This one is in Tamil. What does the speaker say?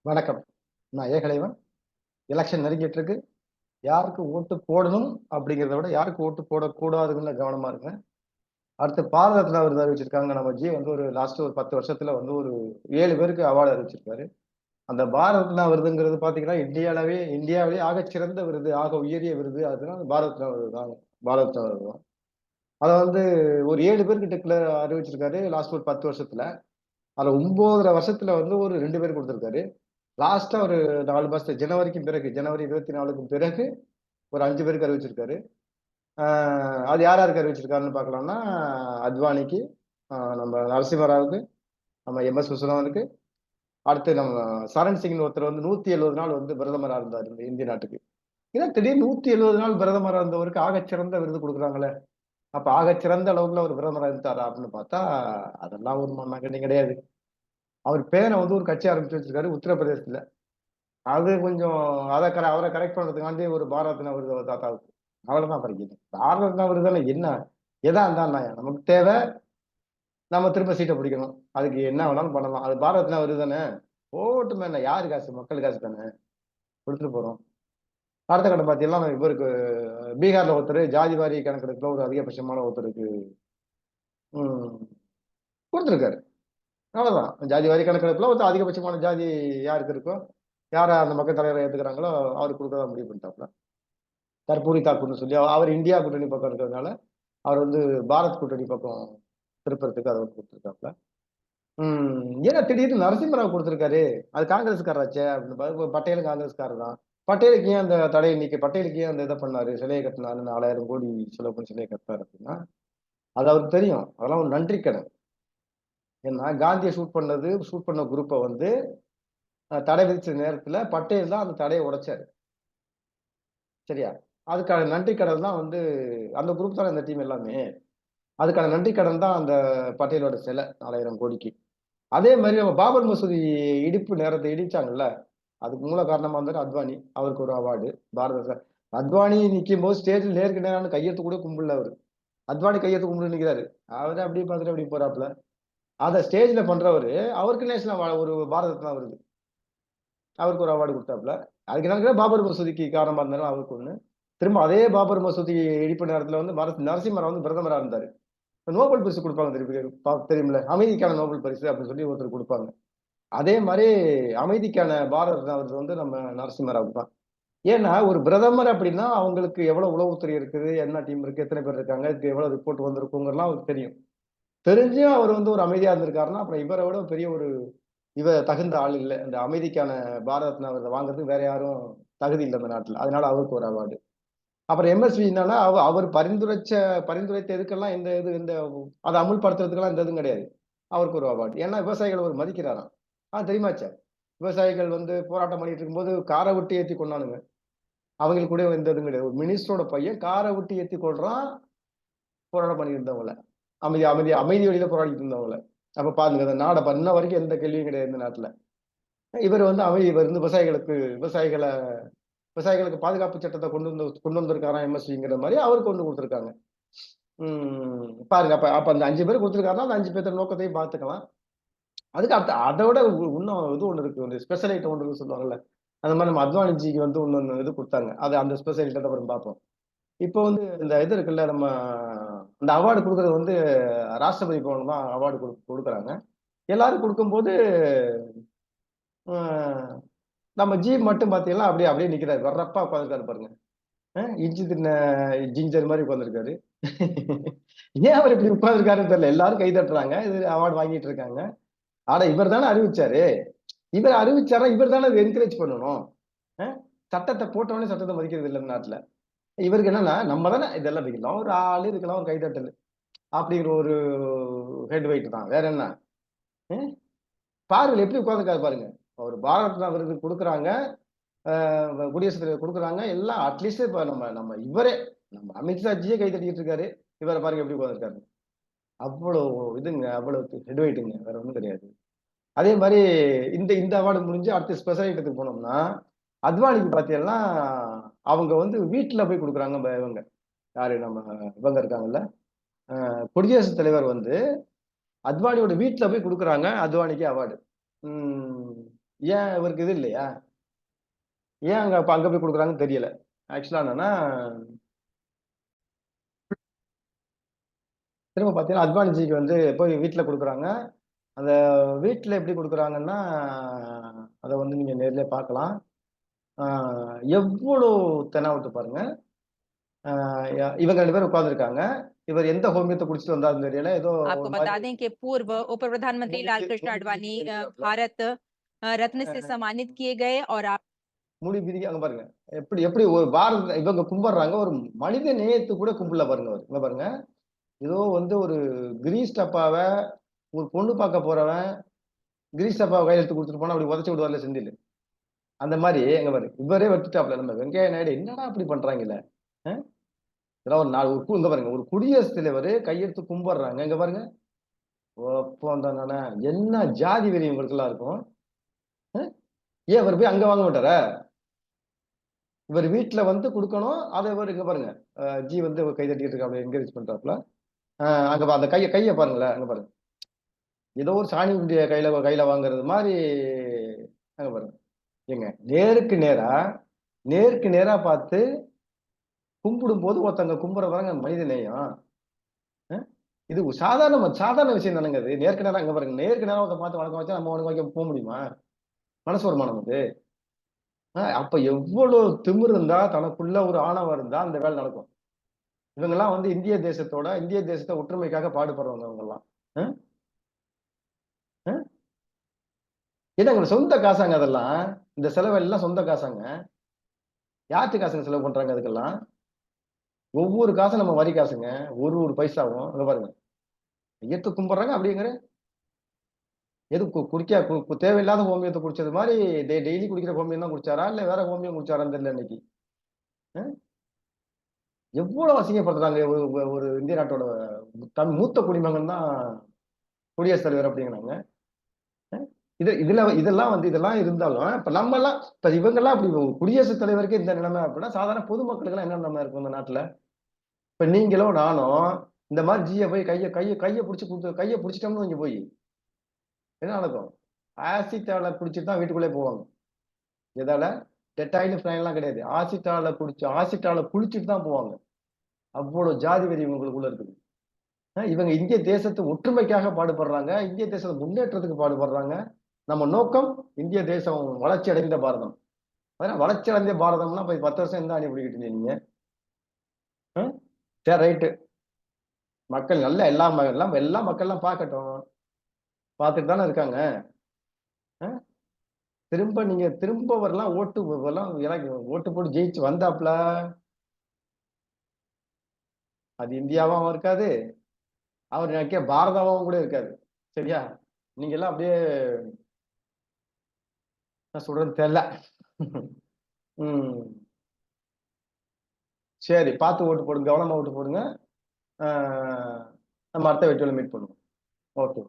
வணக்கம். நான் ஏகலைவன். எலெக்ஷன் நெருங்கிட்டு இருக்கு. யாருக்கு ஓட்டு போடணும் அப்படிங்கிறத விட யாருக்கு ஓட்டு போடக்கூடாதுன்னு கவனமா இருக்கேன். அடுத்து பாரத ரத்னா விருது அறிவிச்சிருக்காங்க. நம்ம ஜி வந்து ஒரு லாஸ்ட் ஒரு 10 வருஷத்துல வந்து ஒரு 7 பேருக்கு அவார்டு அறிவிச்சிருக்காரு. அந்த பாரத ரத்னா விருதுங்கிறது பாத்தீங்கன்னா இந்தியாவிலேயே ஆகச்சிறந்த விருது, ஆக உயரிய விருது அதுனா பாரத ரத்னா விருது தான். பாரத ரத்னா விருது தான். அத வந்து ஒரு 7 பேர்கிட்ட அறிவிச்சிருக்காரு லாஸ்ட் ஒரு 10 வருஷத்துல. அதுல 9 வருஷத்துல வந்து ஒரு 2 பேர் கொடுத்திருக்காரு. லாஸ்டா ஒரு 4 மாசத்து ஜனவரிக்கும் பிறகு ஜனவரி 24க்கும் பிறகு ஒரு 5 பேருக்கு அறிவிச்சிருக்காரு. அது யார் யாருக்கு அறிவிச்சிருக்காருன்னு பார்க்கலாம்னா அத்வானிக்கு, நம்ம நரசிம்மராவுக்கு, நம்ம எம்.எஸ். விஸ்வநாதனுக்கு, அடுத்து நம்ம சரண் சிங்னு ஒருத்தர் வந்து 170 நாள் வந்து பிரதமரா இருந்தார் இந்த இந்திய நாட்டுக்கு. ஏன்னா திடீர்னு 170 நாள் பிரதமரா இருந்தவருக்கு ஆகச்சிறந்த விருது கொடுக்குறாங்களே. அப்ப ஆகச்சிறந்த அளவுல ஒரு பிரதமரா இருந்தாரா அப்படின்னு பார்த்தா அதெல்லாம் ஒரு மண்ணாங்கண்ணி கிடையாது. அவர் பேரை வந்து ஒரு கட்சி ஆரம்பிச்சு வச்சிருக்காரு உத்தரப்பிரதேசத்துல. அது கொஞ்சம் அவரை கரெக்ட் பண்றதுக்காண்டி ஒரு பாரத் ரத்னா விருது அவர் தாத்தாவுக்கு. அவ்வளவுதான் படிக்குது. பாரத் ரத்னா விருதுல என்ன? எதா இருந்தா நமக்கு தேவை நம்ம திரும்ப சீட்டை பிடிக்கணும். அதுக்கு என்ன வேணாலும் பண்ணலாம். அது பாரத் ரத்னா விருது தானே. போட்டுமே என்ன யாரு காசு? மக்கள் காசு தானே. கொடுத்துட்டு போறோம். அடுத்த கட்டம் பார்த்தீங்கன்னா இவருக்கு பீகார்ல ஒருத்தர் ஜாதி வாரி கணக்கெடுப்புல ஒரு அதிகபட்சமான ஒருத்தருக்கு கொடுத்துருக்காரு. அவ்வளவுதான். ஜாதி வாரி கணக்கெடுப்புல ஒரு அதிகபட்சமான ஜாதி யாருக்கு இருக்கோ, யார அந்த மக்கள் தலைவரை ஏத்துக்கிறாங்களோ அவருக்கு கொடுக்கதான் முடிவு பண்ணிட்டாப்ல. கற்பூரி தாக்கூர்னு சொல்லி அவர் இந்தியா கூட்டணி பக்கம் இருக்கிறதுனால அவர் வந்து பாரத் கூட்டணி பக்கம் திருப்பறதுக்கு அதை கொடுத்துருக்காப்ல. ஏன்னா திடீர்னு நரசிம்மராவ் கொடுத்துருக்காரு. அது காங்கிரஸ்காரராச்சே அப்படின்னு பட்டேலும் காங்கிரஸ்காரர் தான். பட்டேலுக்கு ஏன் அந்த தடையை நீக்கி பட்டேலுக்கு ஏன் அந்த இதை பண்ணாரு, சிலையை கட்டினாரு, 4000 கோடி செலவு பண்ணி சிலையை கட்டினாரு அப்படின்னா அது அவருக்கு தெரியும். அதெல்லாம் ஒரு நன்றி கடன். ஏன்னா காந்தியை ஷூட் பண்ண குரூப்பை வந்து தடை விதிச்ச நேரத்துல பட்டேல் தான் அந்த தடையை உடைச்சாரு. சரியா? அதுக்கான நன்றி கடன் தான் வந்து அந்த குரூப் தான் இந்த டீம் எல்லாமே. அதுக்கான நன்றி கடன் தான் அந்த பட்டேலோட சிலை 4000 கோடிக்கு. அதே மாதிரி நம்ம பாபர் மசூதி இடிப்பு நேரத்தை இடிச்சாங்கல்ல, அதுக்கு மூல காரணமா இருந்தாரு அத்வானி. அவருக்கு ஒரு அவார்டு. அத்வானி நிற்கும் போது ஸ்டேஜில் நேருக்கு நேரான கையெழுத்து கூட கும்பிடல அவரு. அத்வானி கையெழுத்து கும்பிட்டு நிற்கிறாரு. அவரு அப்படியே பார்த்துட்டு அப்படி போறாப்புல. அதை ஸ்டேஜ்ல பண்றவரு அவருக்கு நேஷனல் ஒரு பாரத ரத்னா வருது. அவருக்கு ஒரு அவார்டு கொடுத்தாப்புல. அதுக்கு என்ன பாபர் மசூதிக்கு காரணமா இருந்தாலும் அவருக்கு ஒண்ணு. திரும்ப அதே பாபர் மசூதி இடிப்பு நேரத்துல வந்து நரசிம்மராவ் வந்து பிரதமரா இருந்தாரு. நோபல் பரிசு கொடுப்பாங்க தெரியுமில்ல, அமைதிக்கான நோபல் பரிசு அப்படின்னு சொல்லி ஒருத்தர் கொடுப்பாங்க. அதே மாதிரி அமைதிக்கான பாரத ரத்னா விருது வந்து நம்ம நரசிம்மராவுக்கு தான். ஏன்னா ஒரு பிரதமர் அப்படின்னா அவங்களுக்கு எவ்வளவு உளவுத்துறை இருக்குது, என்ன டீம் இருக்கு, எத்தனை பேர் இருக்காங்க, இதுக்கு எவ்வளவு ரிப்போர்ட் வந்திருக்குங்கிறலாம் அவருக்கு தெரியும். தெரிஞ்சும் அவர் வந்து ஒரு அமைதியா இருந்திருக்காருன்னா அப்புறம் இவரை விட பெரிய ஒரு தகுந்த ஆள் இல்லை. இந்த அமைதிக்கான பாரத ரத்னா விருதை வாங்குறதுக்கு வேற யாரும் தகுதி இல்லை இந்த நாட்டுல. அதனால அவருக்கு ஒரு அவார்டு. அப்புறம் எம்எஸ்வி என்னன்னா அவர் பரிந்துரைத்த எதுக்கெல்லாம் இந்த அதை அமுல்படுத்துறதுக்கெல்லாம் இந்த இதுவும் கிடையாது. அவருக்கு ஒரு அவார்டு. ஏன்னா விவசாயிகள் ஒரு மதிக்கிறாராம். தெரியுமாச்சே. விவசாயிகள் வந்து போராட்டம் பண்ணிட்டு இருக்கும்போது காரை விட்டு ஏத்தி கொண்டானுங்க. அவங்களுக்கு கூட எந்த இதுவும் கிடையாது. ஒரு மினிஸ்டரோட பையன் காரை விட்டு ஏத்தி கொள்றான். போராட்டம் பண்ணிட்டு இருந்தவங்கள, அமைதி வழியில போராடிட்டு இருந்தவங்கள. அப்ப பாருங்க அந்த நாடை இன்ன வரைக்கும் எந்த கேள்வியும் கிடையாது இந்த நாட்டுல. இவர் வந்து இவர் வந்து விவசாயிகளுக்கு பாதுகாப்பு சட்டத்தை கொண்டு வந்திருக்காராம் எம்எஸ்விங்கிற மாதிரி அவருக்கு கொண்டு கொடுத்துருக்காங்க. பாருங்க. அப்ப அப்ப அந்த 5 பேர் கொடுத்துருக்காருன்னா அந்த 5 பேர்த்த நோக்கத்தையும் பார்த்துக்கலாம். அதுக்கு அதோட இன்னும் இது ஒண்ணு இருக்கு. ஒரு ஸ்பெஷல் ஐட்டம் ஒன்று சொல்லுவாங்கல்ல. அந்த மாதிரி நம்ம அத்வானிஜிக்கு வந்து இன்னொன்னு இது கொடுத்தாங்க. அது அந்த ஸ்பெஷல் ஐட்டத்தை அப்புறம் பார்ப்போம். இப்போ வந்து இந்த இது இருக்குல்ல, நம்ம இந்த அவார்டு கொடுக்கறது வந்து ராஷ்டிரபதி பவன் தான் அவார்டு கொடுக்குறாங்க. எல்லாரும் கொடுக்கும்போது நம்ம ஜி மட்டும் பாத்தீங்கன்னா அப்படியே அப்படியே நிக்கிறாரு. வர்றப்பா உட்காந்துருக்காரு பாருங்க. இஞ்சி தின்ன ஜிஞ்சர் மாதிரி உட்காந்துருக்காரு. ஏன் அவர் இப்படி உட்கார்ந்துருக்காருன்னு தெரியல. எல்லாரும் கை தட்டுறாங்க. இது அவார்டு வாங்கிட்டு இருக்காங்க. ஆனா இவர் தானே அறிவிச்சாரு. இவர் அறிவிச்சாரா இவர் தானே என்கரேஜ் பண்ணணும். சட்டத்தை போட்டவனே சட்டத்தை மதிக்கிறது இல்லை நாட்டுல. இவருக்கு என்னன்னா நம்ம தானே இதெல்லாம் வைக்கலாம், ஒரு ஆளு இருக்கலாம், ஒரு கைதட்டல் அப்படிங்கிற ஒரு ஹெட் வெயிட் தான். வேற என்ன? பாருங்க எப்படி உட்கார்ந்துருக்காரு பாருங்க. ஒரு பாரத் ரத்னா விருது கொடுக்குறாங்க, குடியரசுத் தலைவர் கொடுக்குறாங்க. எல்லாம் அட்லீஸ்ட் இப்ப நம்ம நம்ம இவரே நம்ம அமித்ஷாஜியே கை தட்டிக்கிட்டு இருக்காரு. இவரை பாருங்க எப்படி உட்கார்ந்துருக்காரு. அவ்வளவு இதுங்க, அவ்வளவு ஹெட் வெயிட்டுங்க, வேற ஒண்ணும் கிடையாது. அதே மாதிரி இந்த இந்த அவார்டு முடிஞ்சு அடுத்த ஸ்பெஷல் ஐட்டத்துக்கு போனோம்னா அத்வானிக்கு பாத்தீங்கன்னா அவங்க வந்து வீட்டுல போய் கொடுக்குறாங்க. இவங்க யாரு நம்ம இவங்க இருக்காங்கல்ல, குடியரசுத் தலைவர் வந்து அத்வானியோட வீட்டுல போய் கொடுக்குறாங்க அத்வானிக்கு அவார்டு. ஏன் இவருக்கு இது இல்லையா? ஏன் அங்க அங்க போய் கொடுக்குறாங்கன்னு தெரியல. ஆக்சுவலா என்னன்னா, திரும்ப பார்த்தீங்கன்னா அத்வானிஜிக்கு வந்து போய் வீட்டுல கொடுக்குறாங்க. அந்த வீட்டுல எப்படி கொடுக்குறாங்கன்னா, அதை வந்து நீங்க நேர்லயே பார்க்கலாம். எவ்வளவு தெனாவட்டு பாருங்க. இவங்க 2 பேரும் உட்கார்ந்துருக்காங்க. இவர் எந்த ஹோமியத்தை குடிச்சிட்டு வந்தாருன்னு தெரியல. ஏதோ आपको ஒரு बता மாதிரி दें कि पूर्व उप प्रधानमंत्री लालकृष्ण आडवाणी भारत रत्न से सम्मानित किए गए और आप முடி பிதிக்க அங்க பாருங்க. எப்படி எப்படி ஒரு பாரத இவங்க கும்பிடுறாங்க. ஒரு மனித நேயத்து கூட கும்பிடல பாருங்க அவர். இங்க பாருங்க. ஏதோ வந்து ஒரு கிரீஸ் டப்பாவ ஒரு பொண்ணு பார்க்க போறவன் கிரீஸ் டப்பாவ கையில எடுத்து குடுத்துட்டு போனா அப்படி உதைச்சு விடுவார்ல செந்தில். அந்த மாதிரி எங்க பாரு இவரே வெட்டுட்டாப்ல நம்ம வெங்கைய நாயுடு என்னடா அப்படி பண்றாங்கல்ல. இதெல்லாம் ஒரு நாலு இங்க பாருங்க ஒரு குடியரசுத் தலைவர் கையெடுத்து கும்பிடுறாங்க. இங்க பாருங்க. அப்போ அந்த என்ன ஜாதி வெறி உங்களுக்கு எல்லாம் இருக்கும். ஏன் அவர் போய் அங்க வாங்க மாட்டாரா? இவர் வீட்டுல வந்து கொடுக்கணும். அதை இவர் இங்க பாருங்க. ஜி வந்து கை தட்டிட்டு இருக்காப்ல என்கரேஜ் பண்றாப்ல. அங்க அந்த கைய கைய பாருங்களேன். அங்க பாருங்க. ஏதோ ஒரு சாணி உண்டிய கையில கையில வாங்குறது மாதிரி. அங்க பாருங்க. ஏங்க நேருக்கு நேரா பார்த்து கும்பிடும் போது ஒருத்தங்க கும்பிடுறதாங்க மனித நேயம். இது சாதாரண விஷயம் தானங்க. அது நேருக்கு நேரம் அங்க பாருங்க. நேருக்கு நேரம் ஒருத்த பார்த்து வணக்கம் வச்சா நம்ம வணக்கம் வைக்க போக முடியுமா? மனசு வருமா நமக்கு? அப்ப எவ்வளவு திமிரு இருந்தா தனக்குள்ள ஒரு ஆணவம் இருந்தா அந்த வேலை நடக்கும். இவங்கெல்லாம் வந்து இந்திய தேசத்தை ஒற்றுமைக்காக பாடுபடுறவங்க அவங்க எல்லாம். ஏன்னா உங்க சொந்த காசாங்க அதெல்லாம். இந்த செலவு எல்லாம் சொந்த காசாங்க. யார்ட்டு காசுங்க செலவு பண்றாங்க அதுக்கெல்லாம்? ஒவ்வொரு காசும் நம்ம வரி காசுங்க. ஒரு பைசாவும் அங்க பாருங்க. எடுத்து கும்பிடுறாங்க அப்படிங்கிற எது குடிக்க தேவையில்லாத ஹோமியத்தை குடிச்சது மாதிரி டெய்லி குடிக்கிற ஹோமியம் தான் குடிச்சாரா இல்ல வேற ஹோமியம் குடிச்சாரான்னு தெரியல இன்னைக்கு. எவ்வளவு அசிங்கப்படுத்துறாங்க. ஒரு இந்திய நாட்டோட மூத்த குடிமகன் தான் குடியரசுத் தலைவர் அப்படிங்கிறாங்க. இதெல்லாம் இருந்தாலும் இப்ப நம்ம எல்லாம் இப்ப இவங்க எல்லாம் அப்படி குடியரசுத் தலைவருக்கு இந்த நிலைமை அப்படின்னா சாதாரண பொதுமக்களுக்கு எல்லாம் என்ன நிலைமை இருக்கும் இந்த நாட்டுல? இப்ப நீங்களும் நானும் இந்த மாதிரி ஜிய போய் கைய பிடிச்சிட்டோம்னு இங்க போய் என்ன நடக்கும்? ஆசிட்டால குடிச்சிட்டு தான் வீட்டுக்குள்ளே போவாங்க. எதால டெட்டாயில் எல்லாம் கிடையாது. ஆசிட்டால குளிச்சுட்டு தான் போவாங்க. அவ்வளவு ஜாதி வெறி இவங்களுக்குள்ள இருக்குது. இவங்க இந்திய தேசத்து ஒற்றுமைக்காக பாடுபடுறாங்க. இந்திய தேசத்தை முன்னேற்றத்துக்கு பாடுபடுறாங்க. நம்ம நோக்கம் இந்திய தேசம் வளர்ச்சி அடைந்த பாரதம். அதனால வளர்ச்சி அடைந்த பாரதம்னா போய் 10 வருஷம் இருந்தா அனுப்பிக்கிட்டு நீங்க. சரி ரைட்டு. மக்கள் நல்ல எல்லா மக்கள்லாம் பார்க்கட்டும். பார்த்துட்டு தானே இருக்காங்க. திரும்ப வரலாம் எனக்கு ஓட்டு போட்டு ஜெயிச்சு வந்தாப்ல அது இந்தியாவும் இருக்காது. அவர் நினைக்க பாரதமாவும் கூட இருக்காது. சரியா? நீங்க எல்லாம் அப்படியே நான் சொல்றது தெரியல. சரி பார்த்து ஓட்டு போடுங்க. கவனமா ஓட்டு போடுங்க. நம்ம அடுத்த வீடியோல மீட் பண்ணுவோம். ஓகே.